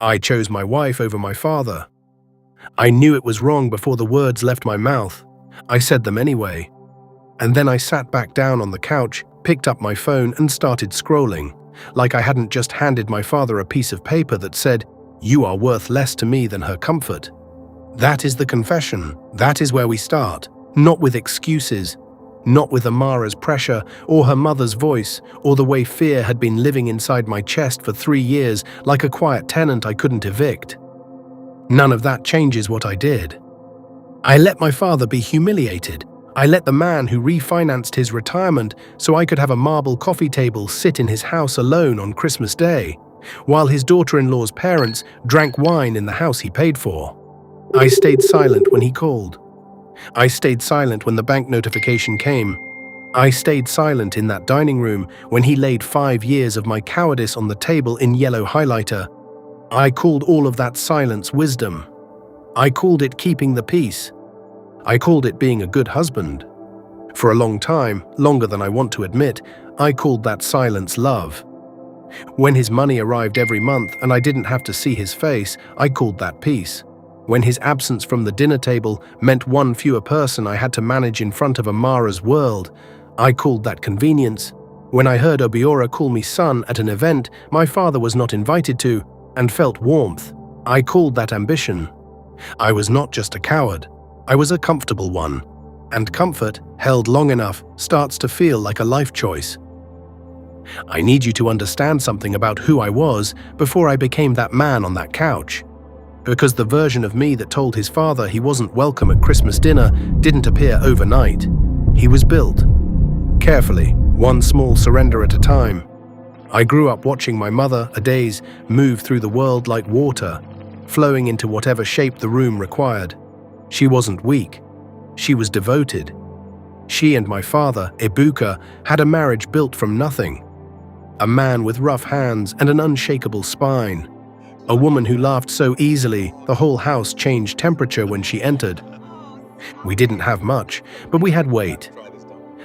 I chose my wife over my father. I knew it was wrong before the words left my mouth. I said them anyway. And then I sat back down on the couch, picked up my phone and started scrolling, like I hadn't just handed my father a piece of paper that said, "You are worth less to me than her comfort." That is the confession. That is where we start. Not with excuses. Not with Amara's pressure, or her mother's voice, or the way fear had been living inside my chest for 3 years like a quiet tenant I couldn't evict. None of that changes what I did. I let my father be humiliated. I let the man who refinanced his retirement so I could have a marble coffee table sit in his house alone on Christmas Day, while his daughter-in-law's parents drank wine in the house he paid for. I stayed silent when he called. I stayed silent when the bank notification came. I stayed silent in that dining room when he laid 5 years of my cowardice on the table in yellow highlighter. I called all of that silence wisdom. I called it keeping the peace. I called it being a good husband. For a long time, longer than I want to admit, I called that silence love. When his money arrived every month and I didn't have to see his face, I called that peace. When his absence from the dinner table meant one fewer person I had to manage in front of Amara's world, I called that convenience. When I heard Obiora call me son at an event my father was not invited to and felt warmth, I called that ambition. I was not just a coward. I was a comfortable one, and comfort, held long enough, starts to feel like a life choice. I need you to understand something about who I was before I became that man on that couch. Because the version of me that told his father he wasn't welcome at Christmas dinner didn't appear overnight. He was built. Carefully, one small surrender at a time. I grew up watching my mother, Adaze, move through the world like water, flowing into whatever shape the room required. She wasn't weak. She was devoted. She and my father, Ebuka, had a marriage built from nothing. A man with rough hands and an unshakable spine. A woman who laughed so easily the whole house changed temperature when she entered. We didn't have much, but we had weight.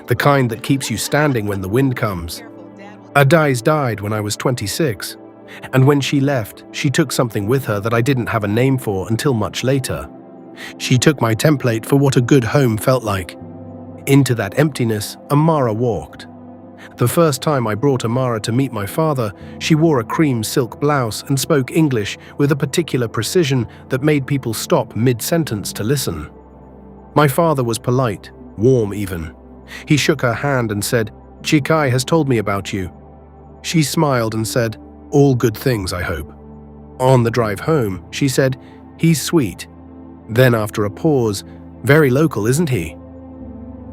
The kind that keeps you standing when the wind comes. Adaze died when I was 26, and when she left, she took something with her that I didn't have a name for until much later. She took my template for what a good home felt like. Into that emptiness, Amara walked. The first time I brought Amara to meet my father, she wore a cream silk blouse and spoke English with a particular precision that made people stop mid-sentence to listen. My father was polite, warm even. He shook her hand and said, "Chike has told me about you." She smiled and said, "All good things, I hope." On the drive home, she said, "He's sweet." Then after a pause, "Very local, isn't he?"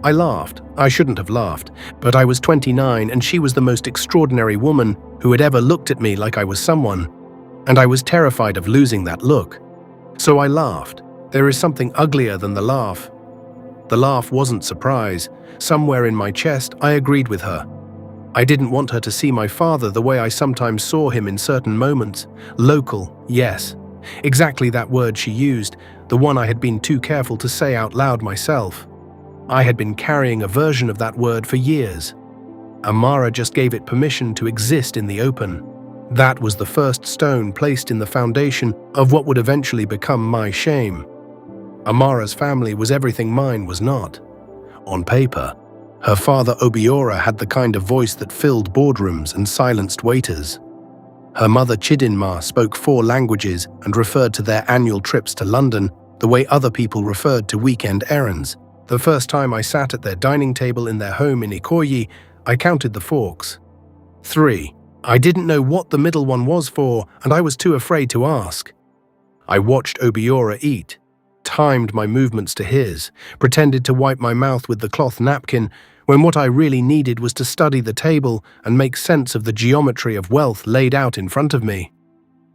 I laughed. I shouldn't have laughed, but I was 29 and she was the most extraordinary woman who had ever looked at me like I was someone, and I was terrified of losing that look. So I laughed. There is something uglier than the laugh. The laugh wasn't surprise. Somewhere in my chest, I agreed with her. I didn't want her to see my father the way I sometimes saw him in certain moments. Local, yes. Exactly that word she used, the one I had been too careful to say out loud myself. I had been carrying a version of that word for years. Amara just gave it permission to exist in the open. That was the first stone placed in the foundation of what would eventually become my shame. Amara's family was everything mine was not. On paper, her father Obiora had the kind of voice that filled boardrooms and silenced waiters. Her mother Chidinma spoke 4 languages and referred to their annual trips to London the way other people referred to weekend errands. The first time I sat at their dining table in their home in Ikoyi, I counted the forks. 3. I didn't know what the middle one was for, and I was too afraid to ask. I watched Obiora eat, timed my movements to his, pretended to wipe my mouth with the cloth napkin, when what I really needed was to study the table and make sense of the geometry of wealth laid out in front of me.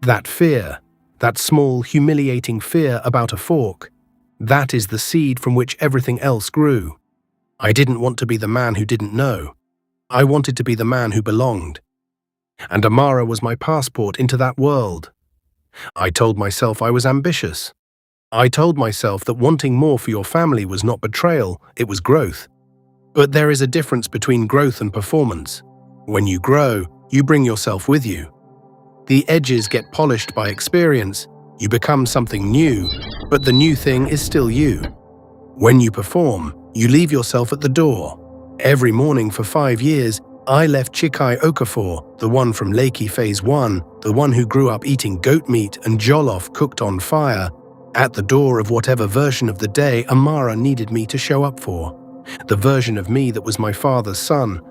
That fear, that small, humiliating fear about a fork, that is the seed from which everything else grew. I didn't want to be the man who didn't know. I wanted to be the man who belonged. And Amara was my passport into that world. I told myself I was ambitious. I told myself that wanting more for your family was not betrayal, it was growth. But there is a difference between growth and performance. When you grow, you bring yourself with you. The edges get polished by experience. You become something new, but the new thing is still you. When you perform, you leave yourself at the door. Every morning for 5 years, I left Chike Okafor, the one from Lakey Phase 1, the one who grew up eating goat meat and jollof cooked on fire, at the door of whatever version of the day Amara needed me to show up for. The version of me that was my father's son,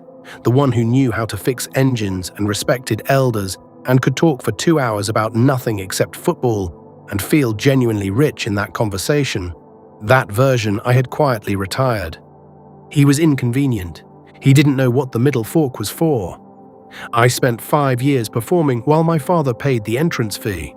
the one who knew how to fix engines and respected elders and could talk for 2 hours about nothing except football and feel genuinely rich in that conversation. That version I had quietly retired. He was inconvenient. He didn't know what the middle fork was for. I spent 5 years performing while my father paid the entrance fee.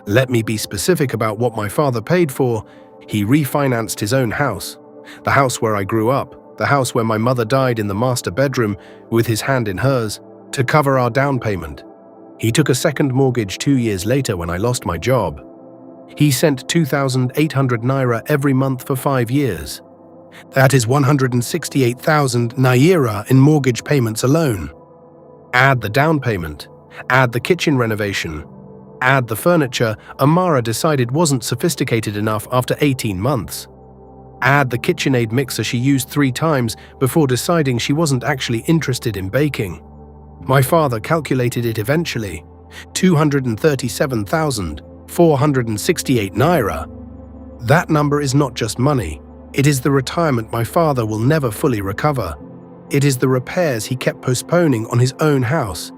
Let me be specific about what my father paid for. He refinanced his own house, the house where I grew up, the house where my mother died in the master bedroom with his hand in hers, to cover our down payment. He took a second mortgage 2 years later when I lost my job. He sent 2,800 naira every month for 5 years. That is 168,000 naira in mortgage payments alone. Add the down payment, add the kitchen renovation, add the furniture Amara decided wasn't sophisticated enough after 18 months. Add the KitchenAid mixer she used 3 times before deciding she wasn't actually interested in baking. My father calculated it eventually. 237,468 naira. That number is not just money. It is the retirement my father will never fully recover. It is the repairs he kept postponing on his own house.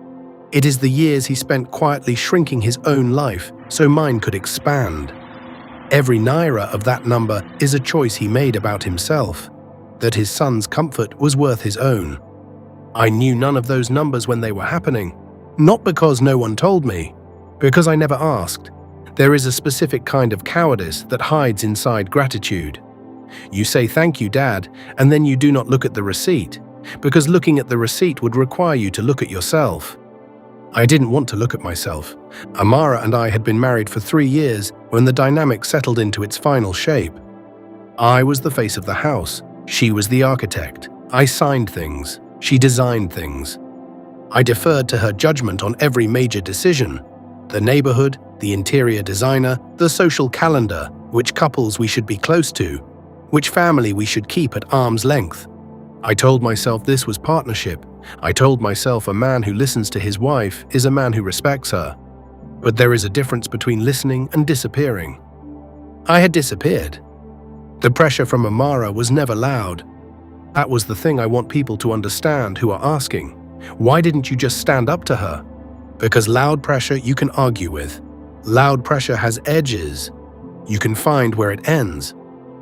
It is the years he spent quietly shrinking his own life so mine could expand. Every naira of that number is a choice he made about himself, that his son's comfort was worth his own. I knew none of those numbers when they were happening, not because no one told me, because I never asked. There is a specific kind of cowardice that hides inside gratitude. You say thank you, Dad, and then you do not look at the receipt, because looking at the receipt would require you to look at yourself. I didn't want to look at myself. Amara and I had been married for 3 years when the dynamic settled into its final shape. I was the face of the house. She was the architect. I signed things. She designed things. I deferred to her judgment on every major decision: the neighborhood, the interior designer, the social calendar, which couples we should be close to, which family we should keep at arm's length. I told myself this was partnership. I told myself a man who listens to his wife is a man who respects her. But there is a difference between listening and disappearing. I had disappeared. The pressure from Amara was never loud. That was the thing I want people to understand who are asking, why didn't you just stand up to her? Because loud pressure you can argue with. Loud pressure has edges. You can find where it ends.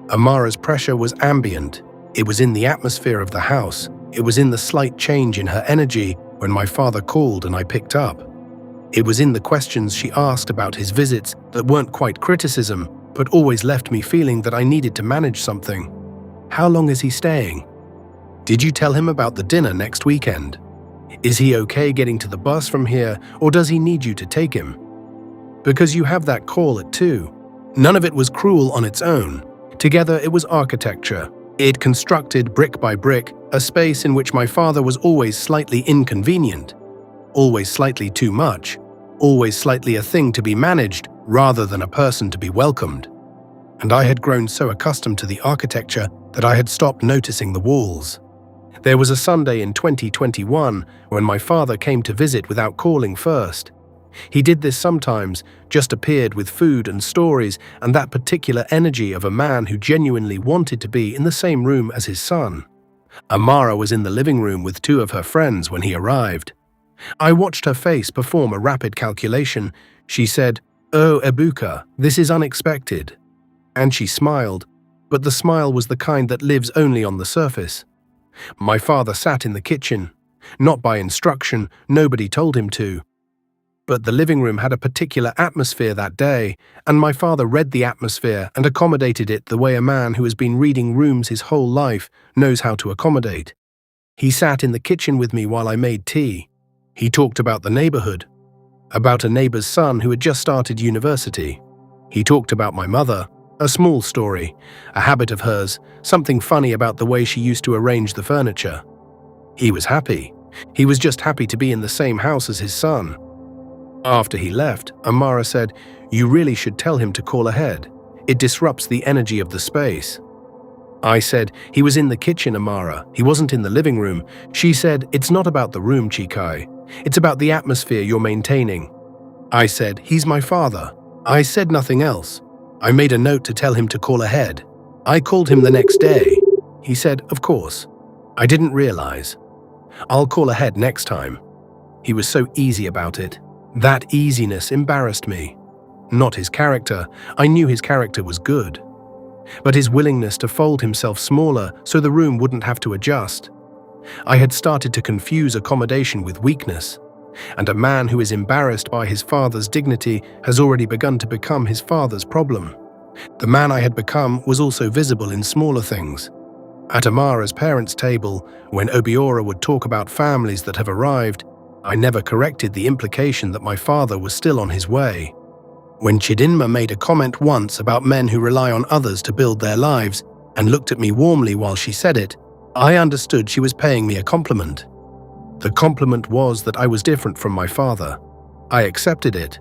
Amara's pressure was ambient. It was in the atmosphere of the house. It was in the slight change in her energy when my father called and I picked up. It was in the questions she asked about his visits that weren't quite criticism, but always left me feeling that I needed to manage something. How long is he staying? Did you tell him about the dinner next weekend? Is he okay getting to the bus from here, or does he need you to take him? Because you have that call at 2. None of it was cruel on its own. Together it was architecture. It constructed brick by brick a space in which my father was always slightly inconvenient, always slightly too much, always slightly a thing to be managed rather than a person to be welcomed. And I had grown so accustomed to the architecture that I had stopped noticing the walls. There was a Sunday in 2021 when my father came to visit without calling first. He did this sometimes, just appeared with food and stories and that particular energy of a man who genuinely wanted to be in the same room as his son. Amara was in the living room with 2 of her friends when he arrived. I watched her face perform a rapid calculation. She said, "Oh, Ebuka, this is unexpected." And she smiled, but the smile was the kind that lives only on the surface. My father sat in the kitchen. Not by instruction, nobody told him to. But the living room had a particular atmosphere that day, and my father read the atmosphere and accommodated it the way a man who has been reading rooms his whole life knows how to accommodate. He sat in the kitchen with me while I made tea. He talked about the neighborhood, about a neighbor's son who had just started university. He talked about my mother, a small story, a habit of hers, something funny about the way she used to arrange the furniture. He was happy. He was just happy to be in the same house as his son. After he left, Amara said, "You really should tell him to call ahead. It disrupts the energy of the space." I said, "He was in the kitchen, Amara. He wasn't in the living room." She said, "It's not about the room, Chike. It's about the atmosphere you're maintaining." I said, "He's my father." I said nothing else. I made a note to tell him to call ahead. I called him the next day. He said, "Of course." I didn't realize. "I'll call ahead next time." He was so easy about it. That easiness embarrassed me. Not his character. I knew his character was good. But his willingness to fold himself smaller so the room wouldn't have to adjust. I had started to confuse accommodation with weakness, and a man who is embarrassed by his father's dignity has already begun to become his father's problem. The man I had become was also visible in smaller things. At Amara's parents' table, when Obiora would talk about families that have arrived, I never corrected the implication that my father was still on his way. When Chidinma made a comment once about men who rely on others to build their lives and looked at me warmly while she said it, I understood she was paying me a compliment. The compliment was that I was different from my father. I accepted it.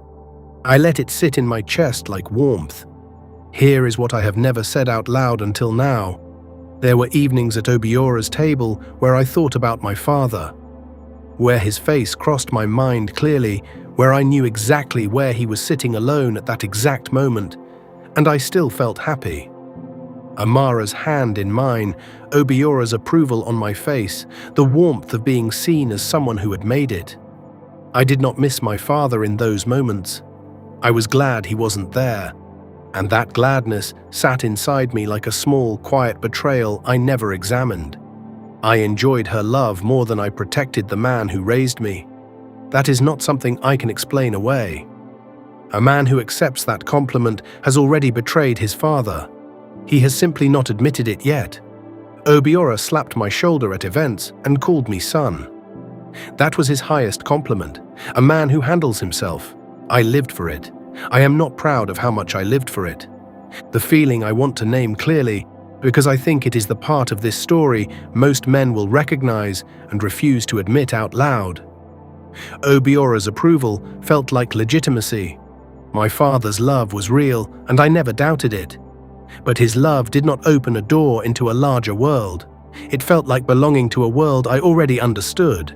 I let it sit in my chest like warmth. Here is what I have never said out loud until now. There were evenings at Obiora's table where I thought about my father, where his face crossed my mind clearly, where I knew exactly where he was sitting alone at that exact moment, and I still felt happy. Amara's hand in mine, Obiora's approval on my face, the warmth of being seen as someone who had made it. I did not miss my father in those moments. I was glad he wasn't there, and that gladness sat inside me like a small, quiet betrayal I never examined. I enjoyed her love more than I protected the man who raised me. That is not something I can explain away. A man who accepts that compliment has already betrayed his father. He has simply not admitted it yet. Obiora slapped my shoulder at events and called me son. That was his highest compliment, a man who handles himself. I lived for it. I am not proud of how much I lived for it. The feeling I want to name clearly, because I think it is the part of this story most men will recognize and refuse to admit out loud. Obiora's approval felt like legitimacy. My father's love was real, and I never doubted it. But his love did not open a door into a larger world. It felt like belonging to a world I already understood.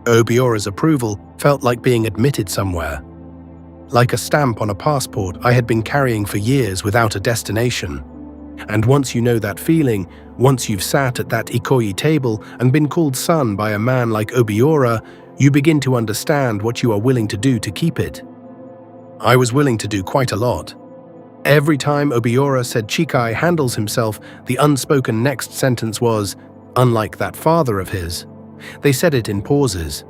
Obiora's approval felt like being admitted somewhere. Like a stamp on a passport I had been carrying for years without a destination. And once you know that feeling, once you've sat at that Ikoyi table and been called son by a man like Obiora, you begin to understand what you are willing to do to keep it. I was willing to do quite a lot. Every time Obiora said Chike handles himself, the unspoken next sentence was, "Unlike that father of his." They said it in pauses,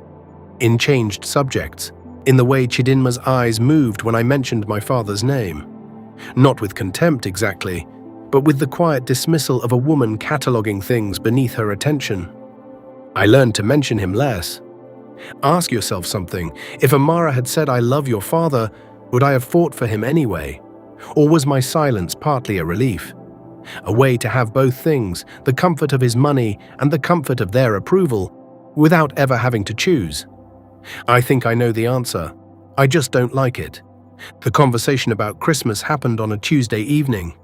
in changed subjects, in the way Chidinma's eyes moved when I mentioned my father's name. Not with contempt exactly, but with the quiet dismissal of a woman cataloguing things beneath her attention. I learned to mention him less. Ask yourself something. If Amara had said, "I love your father," would I have fought for him anyway? Or was my silence partly a relief? A way to have both things, the comfort of his money and the comfort of their approval, without ever having to choose? I think I know the answer. I just don't like it. The conversation about Christmas happened on a Tuesday evening.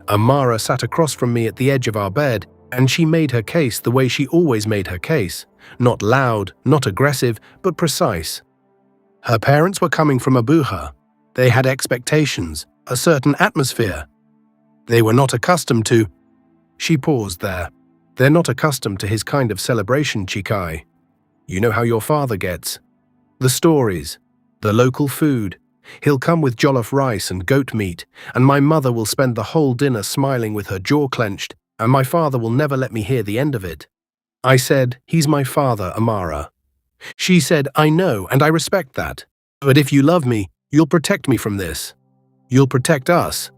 Amara sat across from me at the edge of our bed, and she made her case the way she always made her case. Not loud, not aggressive, but precise. Her parents were coming from Abuja. They had expectations, a certain atmosphere. They were not accustomed to... She paused there. They're not accustomed to his kind of celebration, Chike. You know how your father gets. The stories, the local food. He'll come with jollof rice and goat meat, and my mother will spend the whole dinner smiling with her jaw clenched, and my father will never let me hear the end of it. I said, "He's my father, Amara." She said, "I know, and I respect that. But if you love me, you'll protect me from this. You'll protect us."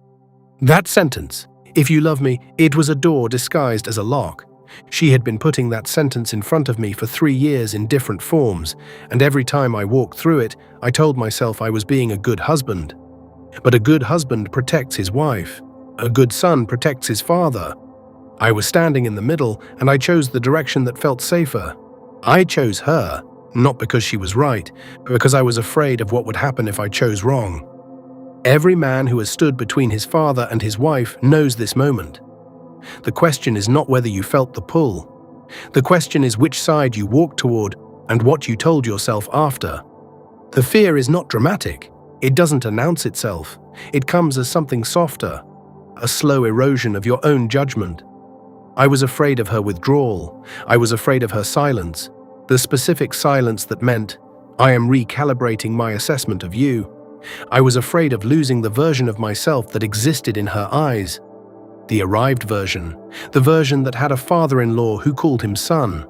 That sentence, "If you love me," it was a door disguised as a lock. She had been putting that sentence in front of me for 3 years in different forms, and every time I walked through it, I told myself I was being a good husband. But a good husband protects his wife. A good son protects his father. I was standing in the middle, and I chose the direction that felt safer. I chose her. Not because she was right, but because I was afraid of what would happen if I chose wrong. Every man who has stood between his father and his wife knows this moment. The question is not whether you felt the pull. The question is which side you walked toward and what you told yourself after. The fear is not dramatic. It doesn't announce itself. It comes as something softer, a slow erosion of your own judgment. I was afraid of her withdrawal. I was afraid of her silence, the specific silence that meant, I am recalibrating my assessment of you. I was afraid of losing the version of myself that existed in her eyes. The arrived version, the version that had a father-in-law who called him son.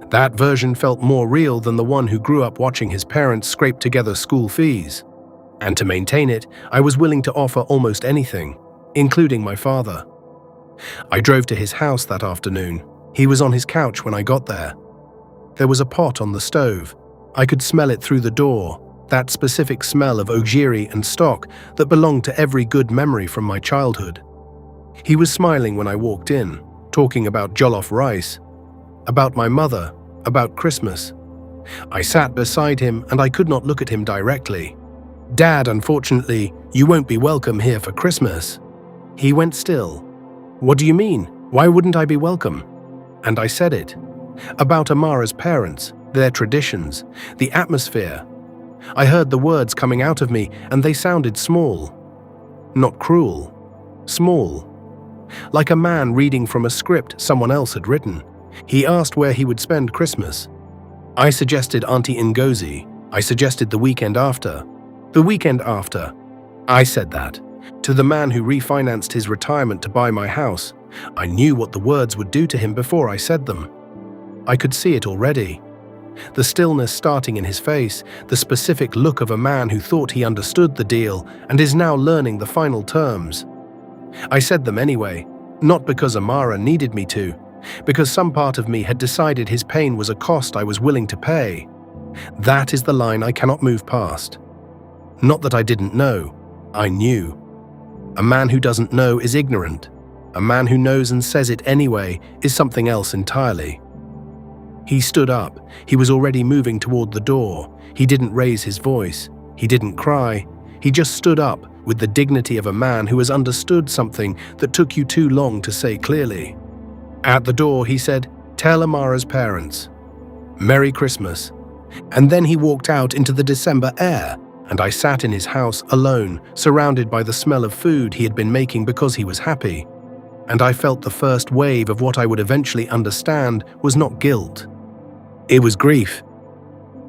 That version felt more real than the one who grew up watching his parents scrape together school fees. And to maintain it, I was willing to offer almost anything, including my father. I drove to his house that afternoon. He was on his couch when I got there. There was a pot on the stove. I could smell it through the door, that specific smell of ojiri and stock that belonged to every good memory from my childhood. He was smiling when I walked in, talking about jollof rice, about my mother, about Christmas. I sat beside him and I could not look at him directly. Dad, unfortunately, you won't be welcome here for Christmas. He went still. What do you mean? Why wouldn't I be welcome? And I said it. About Amara's parents, their traditions, the atmosphere. I heard the words coming out of me and they sounded small. Not cruel. Small. Like a man reading from a script someone else had written. He asked where he would spend Christmas. I suggested Auntie Ngozi. I suggested the weekend after. The weekend after. I said that. To the man who refinanced his retirement to buy my house. I knew what the words would do to him before I said them. I could see it already. The stillness starting in his face, the specific look of a man who thought he understood the deal and is now learning the final terms. I said them anyway, not because Amara needed me to, because some part of me had decided his pain was a cost I was willing to pay. That is the line I cannot move past. Not that I didn't know, I knew. A man who doesn't know is ignorant. A man who knows and says it anyway is something else entirely. He stood up. He was already moving toward the door. He didn't raise his voice. He didn't cry. He just stood up with the dignity of a man who has understood something that took you too long to say clearly. At the door, he said, "Tell Amara's parents. Merry Christmas." And then he walked out into the December air, and I sat in his house alone, surrounded by the smell of food he had been making because he was happy. And I felt the first wave of what I would eventually understand was not guilt. It was grief.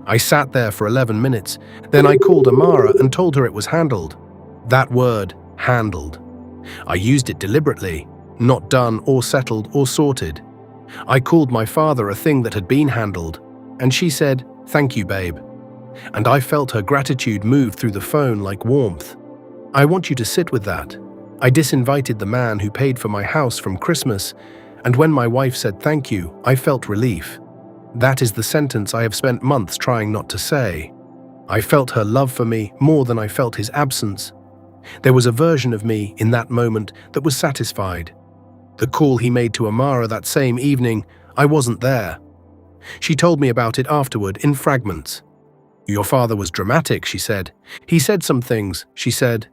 I sat there for 11 minutes, then I called Amara and told her it was handled. That word, handled. I used it deliberately, not done or settled or sorted. I called my father a thing that had been handled, and she said, "Thank you, babe." And I felt her gratitude move through the phone like warmth. I want you to sit with that. I disinvited the man who paid for my house from Christmas, and when my wife said thank you, I felt relief. That is the sentence I have spent months trying not to say. I felt her love for me more than I felt his absence. There was a version of me in that moment that was satisfied. The call he made to Amara that same evening, I wasn't there. She told me about it afterward in fragments. "Your father was dramatic," she said. "He said some things," she said.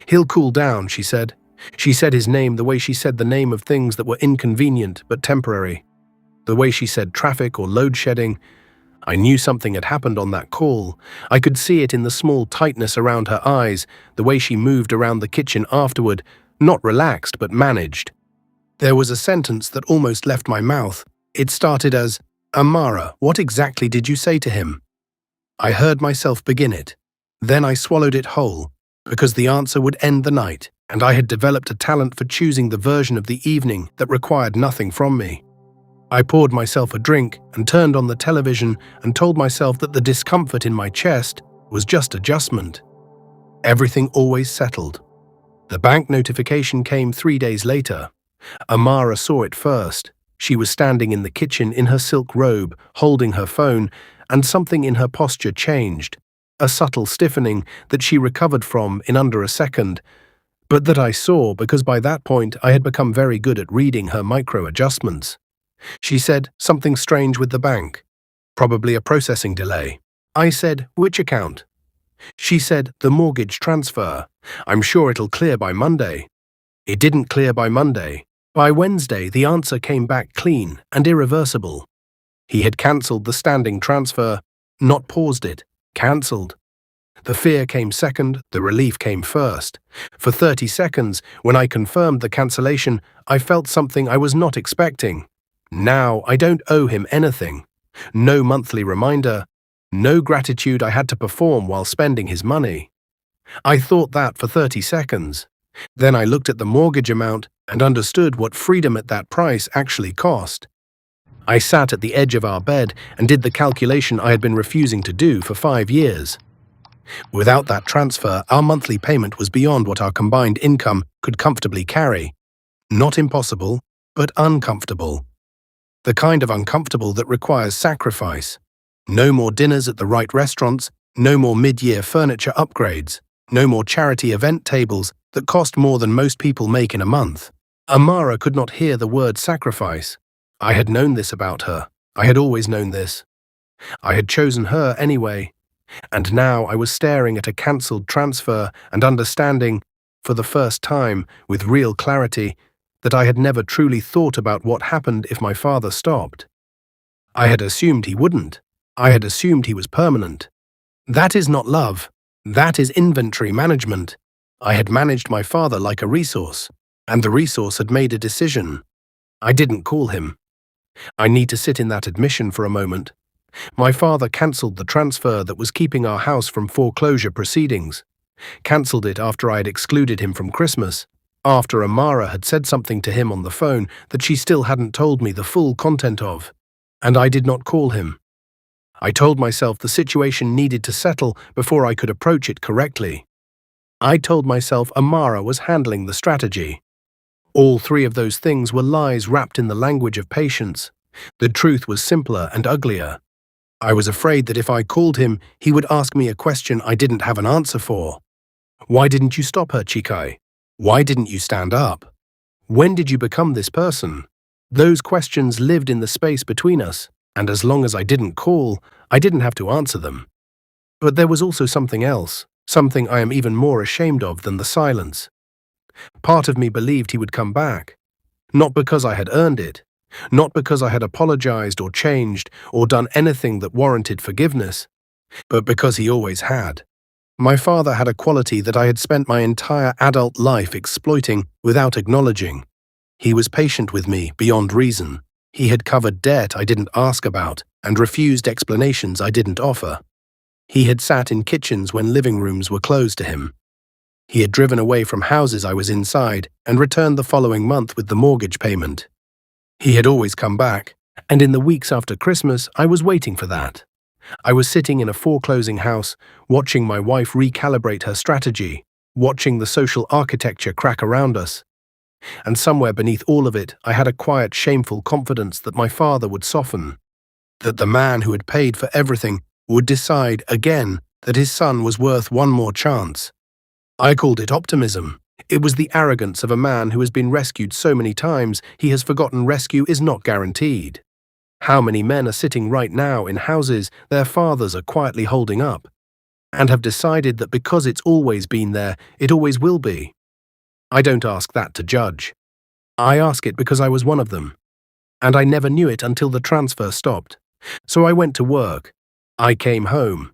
"He'll cool down," she said. She said his name the way she said the name of things that were inconvenient but temporary. The way she said traffic or load shedding. I knew something had happened on that call. I could see it in the small tightness around her eyes, the way she moved around the kitchen afterward, not relaxed but managed. There was a sentence that almost left my mouth. It started as, "Amara, what exactly did you say to him?" I heard myself begin it. Then I swallowed it whole, because the answer would end the night, and I had developed a talent for choosing the version of the evening that required nothing from me. I poured myself a drink and turned on the television and told myself that the discomfort in my chest was just adjustment. Everything always settled. The bank notification came 3 days later. Amara saw it first. She was standing in the kitchen in her silk robe, holding her phone, and something in her posture changed, a subtle stiffening that she recovered from in under a second, but that I saw because by that point I had become very good at reading her micro-adjustments. She said, "Something strange with the bank." Probably a processing delay. I said, which account? She said, the mortgage transfer. I'm sure it'll clear by Monday. It didn't clear by Monday. By Wednesday, the answer came back clean and irreversible. He had cancelled the standing transfer, not paused it, cancelled. The fear came second, the relief came first. For 30 seconds, when I confirmed the cancellation, I felt something I was not expecting. Now I don't owe him anything. No monthly reminder, no gratitude I had to perform while spending his money. I thought that for 30 seconds. Then I looked at the mortgage amount and understood what freedom at that price actually cost. I sat at the edge of our bed and did the calculation I had been refusing to do for 5 years. Without that transfer, our monthly payment was beyond what our combined income could comfortably carry. Not impossible, but uncomfortable. The kind of uncomfortable that requires sacrifice. No more dinners at the right restaurants, no more mid-year furniture upgrades, no more charity event tables that cost more than most people make in a month. Amara could not hear the word sacrifice. I had known this about her. I had always known this. I had chosen her anyway. And now I was staring at a cancelled transfer and understanding, for the first time, with real clarity, that I had never truly thought about what happened if my father stopped. I had assumed he wouldn't. I had assumed he was permanent. That is not love. That is inventory management. I had managed my father like a resource, and the resource had made a decision. I didn't call him. I need to sit in that admission for a moment. My father cancelled the transfer that was keeping our house from foreclosure proceedings. Cancelled it after I had excluded him from Christmas, after Amara had said something to him on the phone that she still hadn't told me the full content of. And I did not call him. I told myself the situation needed to settle before I could approach it correctly. I told myself Amara was handling the strategy. All three of those things were lies wrapped in the language of patience. The truth was simpler and uglier. I was afraid that if I called him, he would ask me a question I didn't have an answer for. Why didn't you stop her, Chike? Why didn't you stand up? When did you become this person? Those questions lived in the space between us, and as long as I didn't call, I didn't have to answer them. But there was also something else, something I am even more ashamed of than the silence. Part of me believed he would come back, not because I had earned it, not because I had apologized or changed or done anything that warranted forgiveness, but because he always had. My father had a quality that I had spent my entire adult life exploiting without acknowledging. He was patient with me beyond reason. He had covered debt I didn't ask about and refused explanations I didn't offer. He had sat in kitchens when living rooms were closed to him. He had driven away from houses I was inside and returned the following month with the mortgage payment. He had always come back, and in the weeks after Christmas, I was waiting for that. I was sitting in a foreclosing house, watching my wife recalibrate her strategy, watching the social architecture crack around us. And somewhere beneath all of it, I had a quiet, shameful confidence that my father would soften, that the man who had paid for everything would decide again that his son was worth one more chance. I called it optimism. It was the arrogance of a man who has been rescued so many times he has forgotten rescue is not guaranteed. How many men are sitting right now in houses their fathers are quietly holding up, and have decided that because it's always been there, it always will be? I don't ask that to judge. I ask it because I was one of them. And I never knew it until the transfer stopped. So I went to work. I came home.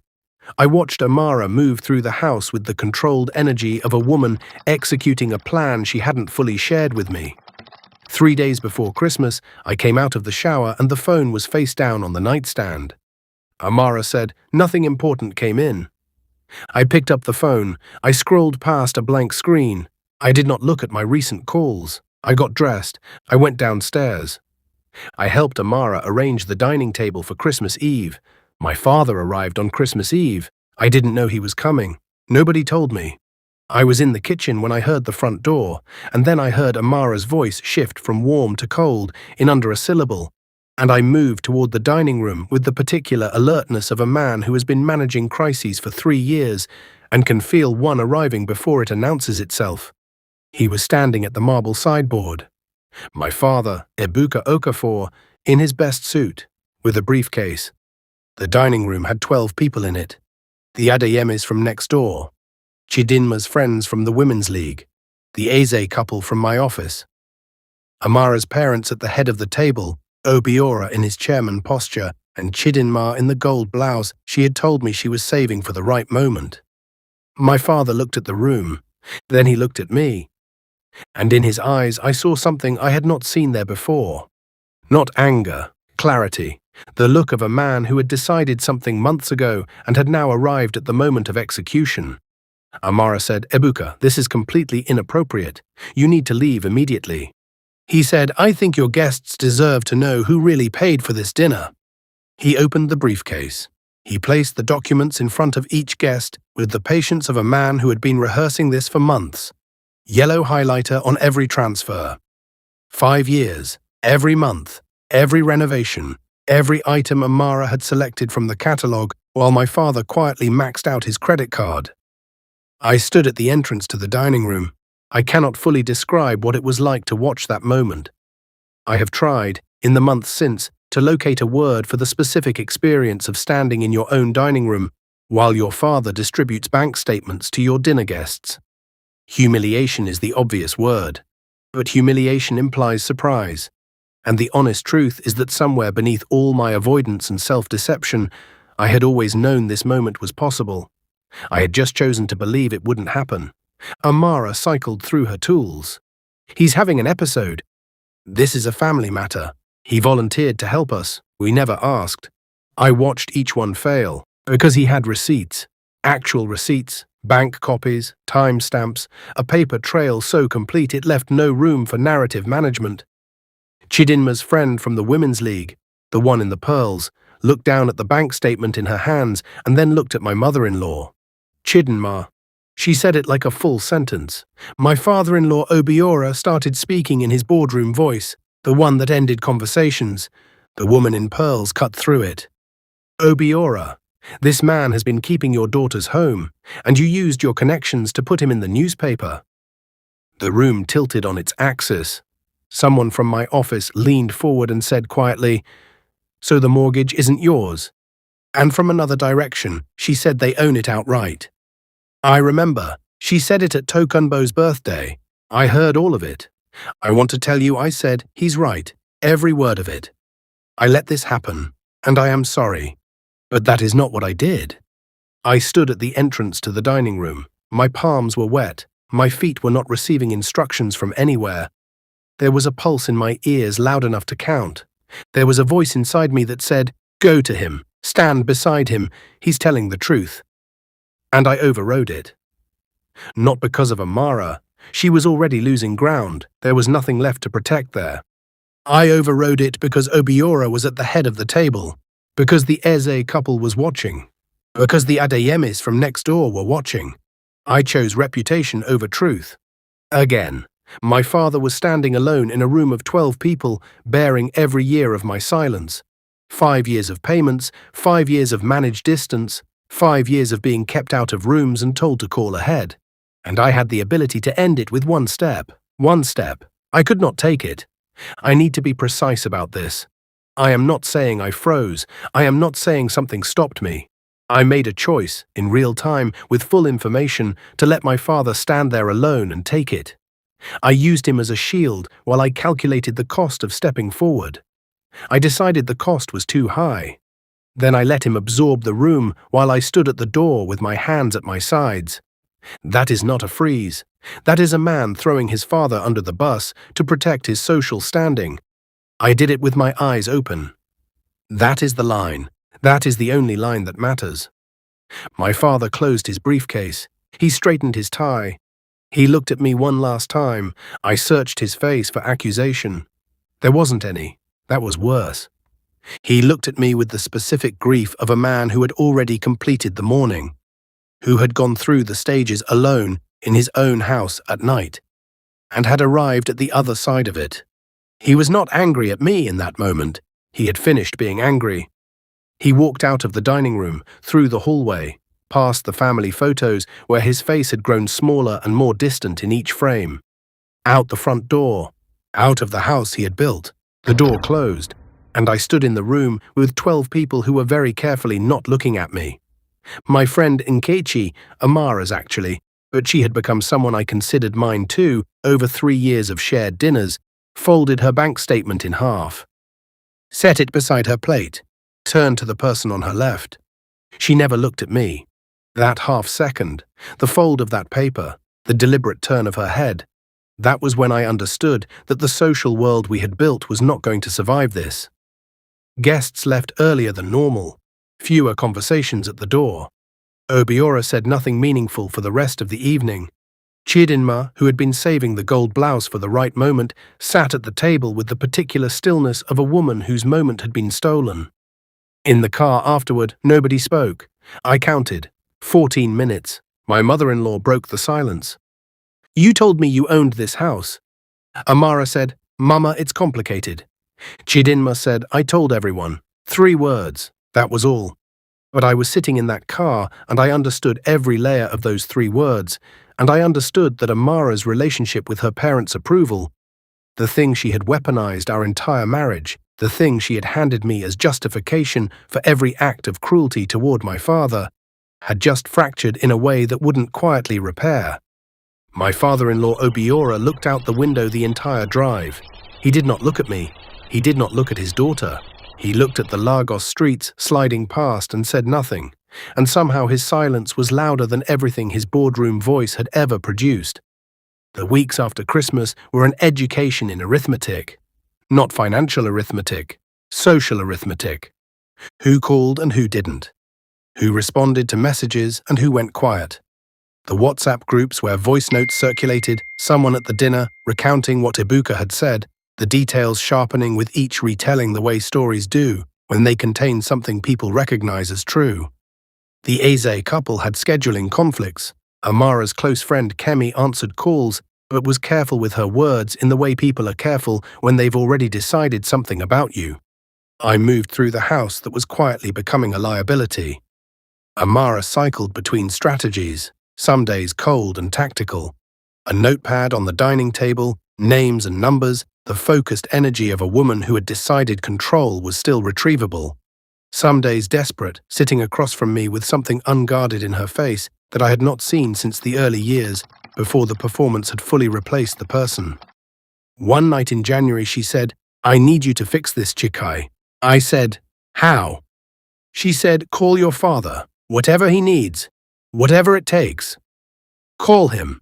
I watched Amara move through the house with the controlled energy of a woman executing a plan she hadn't fully shared with me. 3 days before Christmas, I came out of the shower and the phone was face down on the nightstand. Amara said nothing important came in. I picked up the phone. I scrolled past a blank screen. I did not look at my recent calls. I got dressed. I went downstairs. I helped Amara arrange the dining table for Christmas Eve. My father arrived on Christmas Eve. I didn't know he was coming. Nobody told me. I was in the kitchen when I heard the front door, and then I heard Amara's voice shift from warm to cold in under a syllable, and I moved toward the dining room with the particular alertness of a man who has been managing crises for 3 years and can feel one arriving before it announces itself. He was standing at the marble sideboard. My father, Ebuka Okafor, in his best suit, with a briefcase. The dining room had 12 people in it. The Adeyemis from next door, Chidinma's friends from the Women's League, the Eze couple from my office, Amara's parents at the head of the table, Obiora in his chairman posture, and Chidinma in the gold blouse she had told me she was saving for the right moment. My father looked at the room, then he looked at me, and in his eyes I saw something I had not seen there before. Not anger, clarity, the look of a man who had decided something months ago and had now arrived at the moment of execution. Amara said, "Ebuka, this is completely inappropriate. You need to leave immediately." He said, "I think your guests deserve to know who really paid for this dinner." He opened the briefcase. He placed the documents in front of each guest with the patience of a man who had been rehearsing this for months. Yellow highlighter on every transfer. 5 years, every month, every renovation, every item Amara had selected from the catalogue while my father quietly maxed out his credit card. I stood at the entrance to the dining room. I cannot fully describe what it was like to watch that moment. I have tried, in the months since, to locate a word for the specific experience of standing in your own dining room while your father distributes bank statements to your dinner guests. Humiliation is the obvious word, but humiliation implies surprise. And the honest truth is that somewhere beneath all my avoidance and self-deception, I had always known this moment was possible. I had just chosen to believe it wouldn't happen. Amara cycled through her tools. "He's having an episode. This is a family matter. He volunteered to help us. We never asked." I watched each one fail, because he had receipts. Actual receipts, bank copies, timestamps, a paper trail so complete it left no room for narrative management. Chidinma's friend from the Women's League, the one in the pearls, looked down at the bank statement in her hands and then looked at my mother-in-law. Chidinma. She said it like a full sentence. My father-in-law Obiora started speaking in his boardroom voice, the one that ended conversations. The woman in pearls cut through it. "Obiora, this man has been keeping your daughter's home, and you used your connections to put him in the newspaper." The room tilted on its axis. Someone from my office leaned forward and said quietly, "So the mortgage isn't yours?" And from another direction, she said they own it outright. I remember, she said it at Tokunbo's birthday. I heard all of it. I want to tell you I said, "He's right, every word of it." I let this happen, and I am sorry. But that is not what I did. I stood at the entrance to the dining room. My palms were wet. My feet were not receiving instructions from anywhere. There was a pulse in my ears loud enough to count. There was a voice inside me that said, "Go to him, stand beside him, he's telling the truth." And I overrode it. Not because of Amara. She was already losing ground. There was nothing left to protect there. I overrode it because Obiora was at the head of the table, because the Eze couple was watching, because the Adeyemis from next door were watching. I chose reputation over truth. Again, my father was standing alone in a room of 12 people, bearing every year of my silence. 5 years of payments, 5 years of managed distance, 5 years of being kept out of rooms and told to call ahead. And I had the ability to end it with one step. One step. I could not take it. I need to be precise about this. I am not saying I froze. I am not saying something stopped me. I made a choice, in real time, with full information, to let my father stand there alone and take it. I used him as a shield while I calculated the cost of stepping forward. I decided the cost was too high. Then I let him absorb the room while I stood at the door with my hands at my sides. That is not a freeze. That is a man throwing his father under the bus to protect his social standing. I did it with my eyes open. That is the line. That is the only line that matters. My father closed his briefcase. He straightened his tie. He looked at me one last time. I searched his face for accusation. There wasn't any. That was worse. He looked at me with the specific grief of a man who had already completed the mourning, who had gone through the stages alone in his own house at night, and had arrived at the other side of it. He was not angry at me in that moment. He had finished being angry. He walked out of the dining room, through the hallway, past the family photos where his face had grown smaller and more distant in each frame, out the front door, out of the house he had built. The door closed, and I stood in the room with 12 people who were very carefully not looking at me. My friend Nkechi, Amara's actually, but she had become someone I considered mine too over 3 years of shared dinners, folded her bank statement in half, set it beside her plate, turned to the person on her left. She never looked at me. That half second, the fold of that paper, the deliberate turn of her head, that was when I understood that the social world we had built was not going to survive this. Guests left earlier than normal, fewer conversations at the door. Obiora said nothing meaningful for the rest of the evening. Chidinma, who had been saving the gold blouse for the right moment, sat at the table with the particular stillness of a woman whose moment had been stolen. In the car afterward, nobody spoke. I counted. 14 minutes. My mother-in-law broke the silence. "You told me you owned this house." Amara said, "Mama, it's complicated." Chidinma said, "I told everyone. 3 words. That was all." But I was sitting in that car, and I understood every layer of those 3 words, and I understood that Amara's relationship with her parents' approval, the thing she had weaponized our entire marriage, the thing she had handed me as justification for every act of cruelty toward my father, had just fractured in a way that wouldn't quietly repair. My father-in-law Obiora looked out the window the entire drive. He did not look at me. He did not look at his daughter. He looked at the Lagos streets sliding past and said nothing, and somehow his silence was louder than everything his boardroom voice had ever produced. The weeks after Christmas were an education in arithmetic. Not financial arithmetic, social arithmetic. Who called and who didn't? Who responded to messages and who went quiet? The WhatsApp groups where voice notes circulated, someone at the dinner recounting what Ibuka had said, the details sharpening with each retelling the way stories do when they contain something people recognize as true. The Eze couple had scheduling conflicts. Amara's close friend Kemi answered calls, but was careful with her words in the way people are careful when they've already decided something about you. I moved through the house that was quietly becoming a liability. Amara cycled between strategies, some days cold and tactical. A notepad on the dining table, names and numbers, the focused energy of a woman who had decided control was still retrievable. Some days desperate, sitting across from me with something unguarded in her face that I had not seen since the early years, before the performance had fully replaced the person. One night in January she said, "I need you to fix this, Chike." I said, "How?" She said, "Call your father, whatever he needs, whatever it takes. Call him."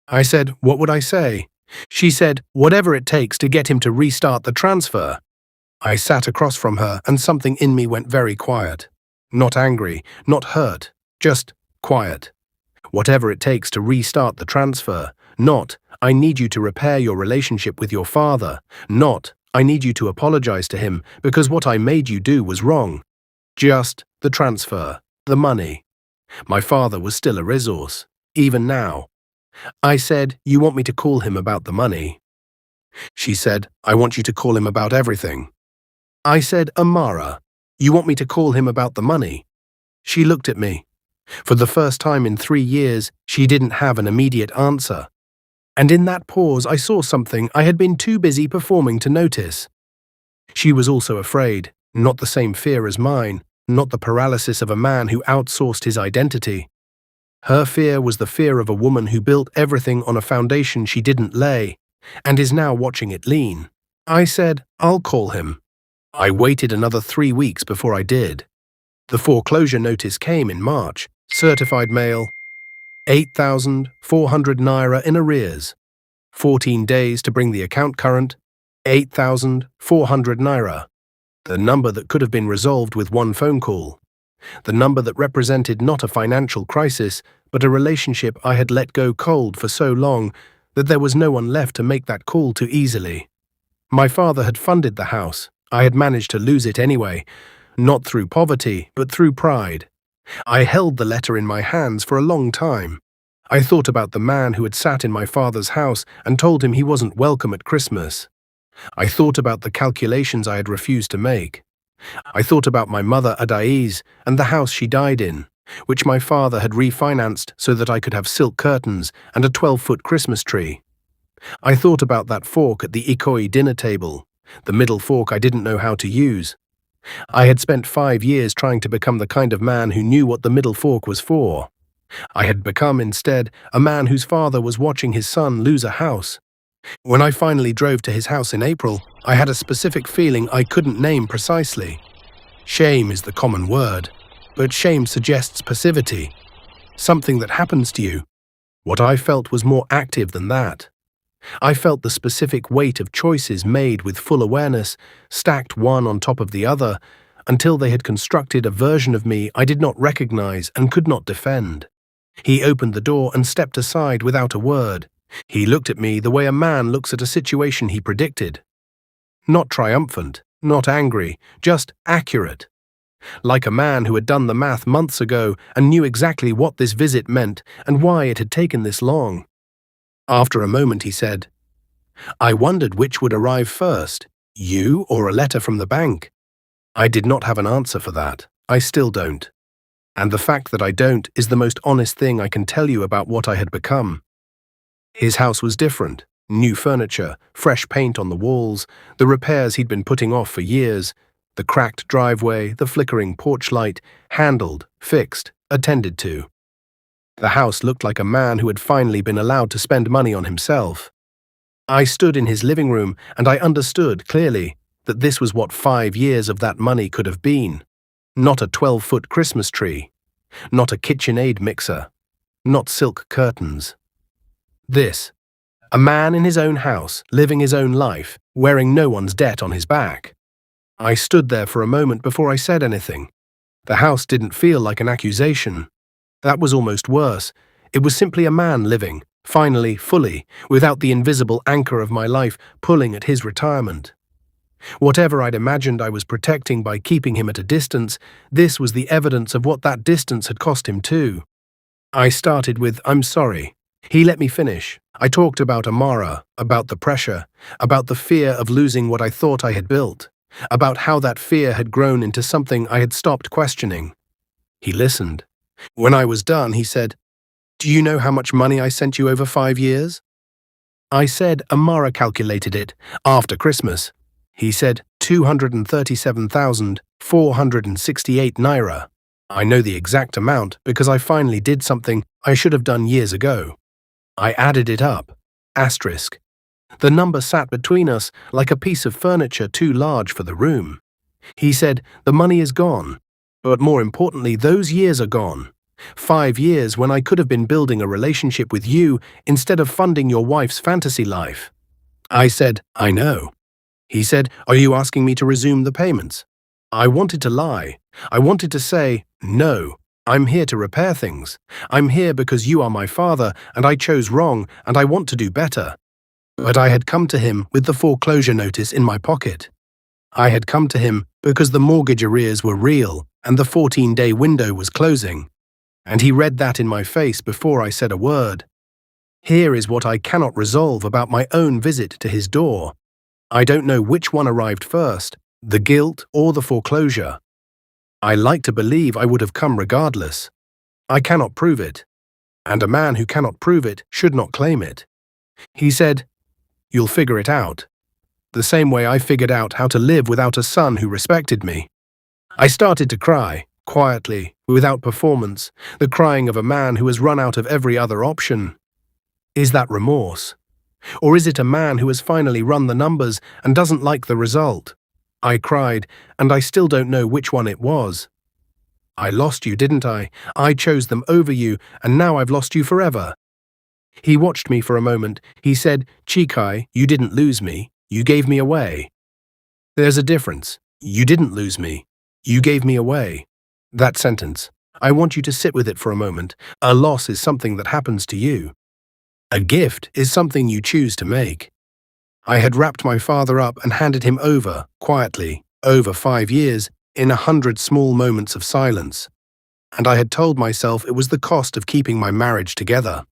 I said, "What would I say?" She said, "Whatever it takes to get him to restart the transfer." I sat across from her and something in me went very quiet. Not angry, not hurt, just quiet. Whatever it takes to restart the transfer. Not, "I need you to repair your relationship with your father." Not, "I need you to apologize to him because what I made you do was wrong." Just the transfer, the money. My father was still a resource, even now. I said, "You want me to call him about the money?" She said, "I want you to call him about everything." I said, "Amara, you want me to call him about the money?" She looked at me. For the first time in 3 years, she didn't have an immediate answer. And in that pause, I saw something I had been too busy performing to notice. She was also afraid, not the same fear as mine, not the paralysis of a man who outsourced his identity. Her fear was the fear of a woman who built everything on a foundation she didn't lay, and is now watching it lean. I said, "I'll call him." I waited another 3 weeks before I did. The foreclosure notice came in March. Certified mail, 8,400 naira in arrears. 14 days to bring the account current, 8,400 naira. The number that could have been resolved with one phone call. The number that represented not a financial crisis, but a relationship I had let go cold for so long that there was no one left to make that call to easily. My father had funded the house. I had managed to lose it anyway, not through poverty, but through pride. I held the letter in my hands for a long time. I thought about the man who had sat in my father's house and told him he wasn't welcome at Christmas. I thought about the calculations I had refused to make. I thought about my mother Adaiz and the house she died in, which my father had refinanced so that I could have silk curtains and a 12-foot Christmas tree. I thought about that fork at the Ikoyi dinner table, The middle fork I didn't know how to use. I had spent 5 years trying to become the kind of man who knew what the middle fork was for. I had become, instead, a man whose father was watching his son lose a house. When I finally drove to his house in April, I had a specific feeling I couldn't name precisely. Shame is the common word, but shame suggests passivity. Something that happens to you. What I felt was more active than that. I felt the specific weight of choices made with full awareness, stacked one on top of the other, until they had constructed a version of me I did not recognize and could not defend. He opened the door and stepped aside without a word. He looked at me the way a man looks at a situation he predicted. Not triumphant, not angry, just accurate. Like a man who had done the math months ago and knew exactly what this visit meant and why it had taken this long. After a moment he said, "I wondered which would arrive first, you or a letter from the bank." I did not have an answer for that. I still don't. And the fact that I don't is the most honest thing I can tell you about what I had become. His house was different. New furniture, fresh paint on the walls, the repairs he'd been putting off for years, the cracked driveway, the flickering porch light, handled, fixed, attended to. The house looked like a man who had finally been allowed to spend money on himself. I stood in his living room and I understood clearly that this was what 5 years of that money could have been. Not a 12-foot Christmas tree, not a KitchenAid mixer, not silk curtains. This, a man in his own house, living his own life, wearing no one's debt on his back. I stood there for a moment before I said anything. The house didn't feel like an accusation. That was almost worse. It was simply a man living, finally, fully, without the invisible anchor of my life pulling at his retirement. Whatever I'd imagined I was protecting by keeping him at a distance, this was the evidence of what that distance had cost him too. I started with, "I'm sorry." He let me finish. I talked about Amara, about the pressure, about the fear of losing what I thought I had built, about how that fear had grown into something I had stopped questioning. He listened. When I was done, he said, "Do you know how much money I sent you over 5 years?" I said Amara calculated it, after Christmas. He said 237,468 naira. I know the exact amount because I finally did something I should have done years ago. I added it up. Asterisk. The number sat between us like a piece of furniture too large for the room. He said, "The money is gone. But more importantly, those years are gone. 5 years when I could have been building a relationship with you instead of funding your wife's fantasy life." I said, "I know." He said, "Are you asking me to resume the payments?" I wanted to lie. I wanted to say, "No, I'm here to repair things. I'm here because you are my father and I chose wrong and I want to do better." But I had come to him with the foreclosure notice in my pocket. I had come to him because the mortgage arrears were real and the 14-day window was closing. And he read that in my face before I said a word. Here is what I cannot resolve about my own visit to his door. I don't know which one arrived first, the guilt or the foreclosure. I like to believe I would have come regardless. I cannot prove it. And a man who cannot prove it should not claim it. He said, "You'll figure it out." The same way I figured out how to live without a son who respected me. I started to cry, quietly, without performance, the crying of a man who has run out of every other option. Is that remorse? Or is it a man who has finally run the numbers and doesn't like the result? I cried, and I still don't know which one it was. I lost you, didn't I? I chose them over you, and now I've lost you forever. He watched me for a moment. He said, "Chike, you didn't lose me. You gave me away." There's a difference. You didn't lose me. You gave me away. That sentence. I want you to sit with it for a moment. A loss is something that happens to you. A gift is something you choose to make. I had wrapped my father up and handed him over, quietly, over 5 years, in 100 small moments of silence. And I had told myself it was the cost of keeping my marriage together.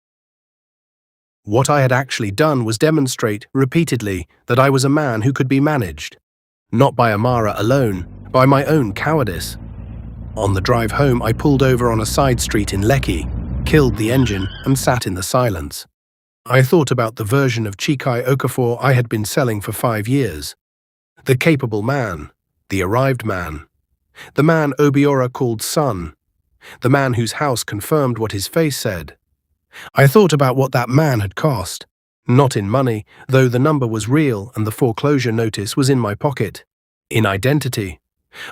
What I had actually done was demonstrate, repeatedly, that I was a man who could be managed. Not by Amara alone, by my own cowardice. On the drive home, I pulled over on a side street in Lekki, killed the engine, and sat in the silence. I thought about the version of Chike Okafor I had been selling for 5 years. The capable man, the arrived man, the man Obiora called son, the man whose house confirmed what his face said. I thought about what that man had cost, not in money, though the number was real and the foreclosure notice was in my pocket. In identity.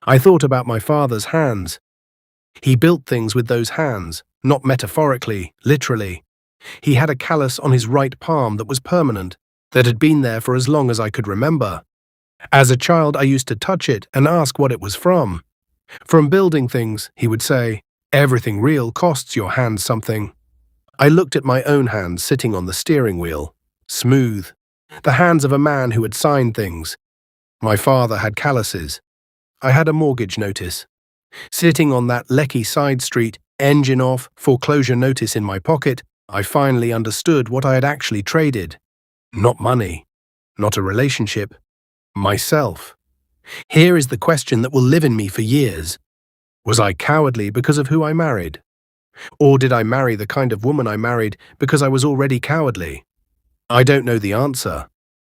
I thought about my father's hands. He built things with those hands, not metaphorically, literally. He had a callus on his right palm that was permanent, that had been there for as long as I could remember. As a child, I used to touch it and ask what it was from. From building things, he would say, everything real costs your hands something. I looked at my own hands sitting on the steering wheel, smooth, the hands of a man who had signed things. My father had calluses. I had a mortgage notice. Sitting on that lecky side street, engine off, foreclosure notice in my pocket, I finally understood what I had actually traded. Not money, not a relationship, myself. Here is the question that will live in me for years. Was I cowardly because of who I married? Or did I marry the kind of woman I married because I was already cowardly? I don't know the answer,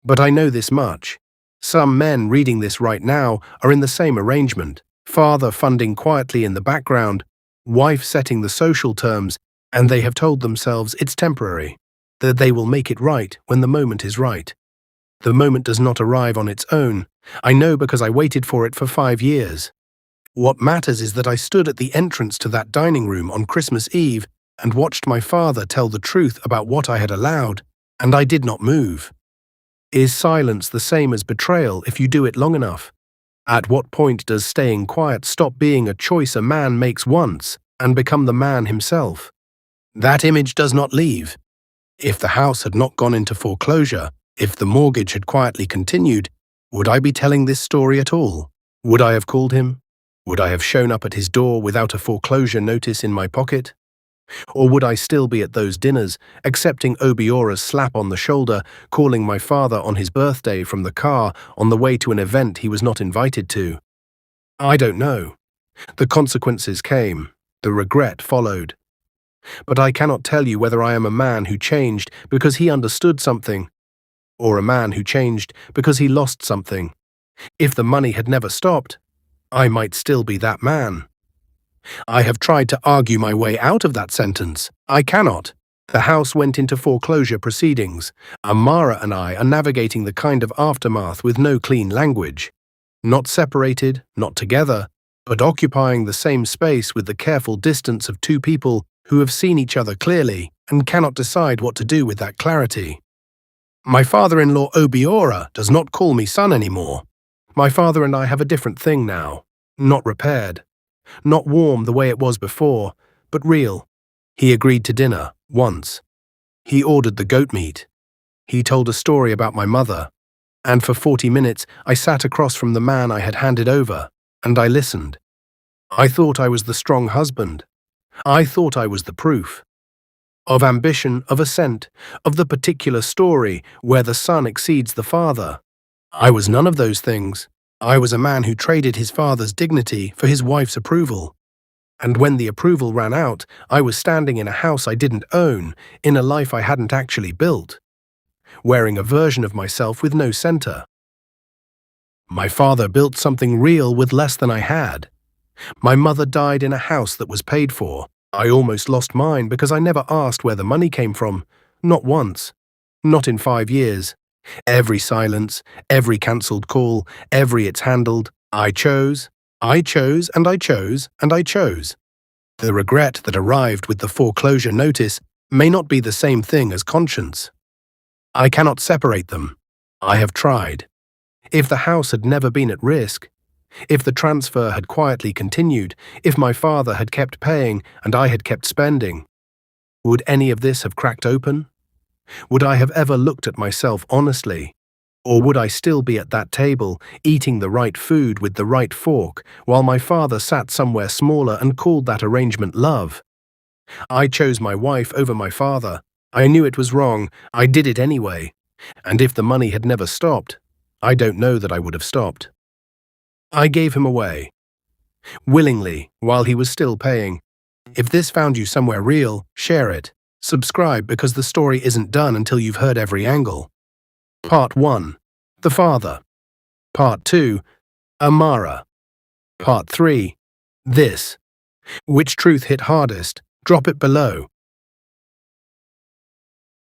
but I know this much. Some men reading this right now are in the same arrangement, father funding quietly in the background, wife setting the social terms, and they have told themselves it's temporary, that they will make it right when the moment is right. The moment does not arrive on its own. I know because I waited for it for 5 years. What matters is that I stood at the entrance to that dining room on Christmas Eve and watched my father tell the truth about what I had allowed, and I did not move. Is silence the same as betrayal if you do it long enough? At what point does staying quiet stop being a choice a man makes once and become the man himself? That image does not leave. If the house had not gone into foreclosure, if the mortgage had quietly continued, would I be telling this story at all? Would I have called him? Would I have shown up at his door without a foreclosure notice in my pocket? Or would I still be at those dinners, accepting Obiora's slap on the shoulder, calling my father on his birthday from the car on the way to an event he was not invited to? I don't know. The consequences came. The regret followed. But I cannot tell you whether I am a man who changed because he understood something, or a man who changed because he lost something. If the money had never stopped, I might still be that man. I have tried to argue my way out of that sentence. I cannot. The house went into foreclosure proceedings. Amara and I are navigating the kind of aftermath with no clean language. Not separated, not together, but occupying the same space with the careful distance of two people who have seen each other clearly and cannot decide what to do with that clarity. My father-in-law Obiora does not call me son anymore. My father and I have a different thing now, not repaired. Not warm the way it was before, but real. He agreed to dinner, once. He ordered the goat meat. He told a story about my mother. And for 40 minutes I sat across from the man I had handed over, and I listened. I thought I was the strong husband. I thought I was the proof. Of ambition, of ascent, of the particular story where the son exceeds the father. I was none of those things. I was a man who traded his father's dignity for his wife's approval. And when the approval ran out, I was standing in a house I didn't own, in a life I hadn't actually built, wearing a version of myself with no center. My father built something real with less than I had. My mother died in a house that was paid for. I almost lost mine because I never asked where the money came from, not once, not in 5 years. Every silence, every cancelled call, every it's handled, I chose, and I chose, and I chose. The regret that arrived with the foreclosure notice may not be the same thing as conscience. I cannot separate them. I have tried. If the house had never been at risk, if the transfer had quietly continued, if my father had kept paying and I had kept spending, would any of this have cracked open? Would I have ever looked at myself honestly? Or would I still be at that table, eating the right food with the right fork, while my father sat somewhere smaller and called that arrangement love? I chose my wife over my father. I knew it was wrong. I did it anyway. And if the money had never stopped, I don't know that I would have stopped. I gave him away. Willingly, while he was still paying. If this found you somewhere real, share it. Subscribe because the story isn't done until you've heard every angle. Part 1. The Father. Part 2. Amara. Part 3. This. Which truth hit hardest? Drop it below.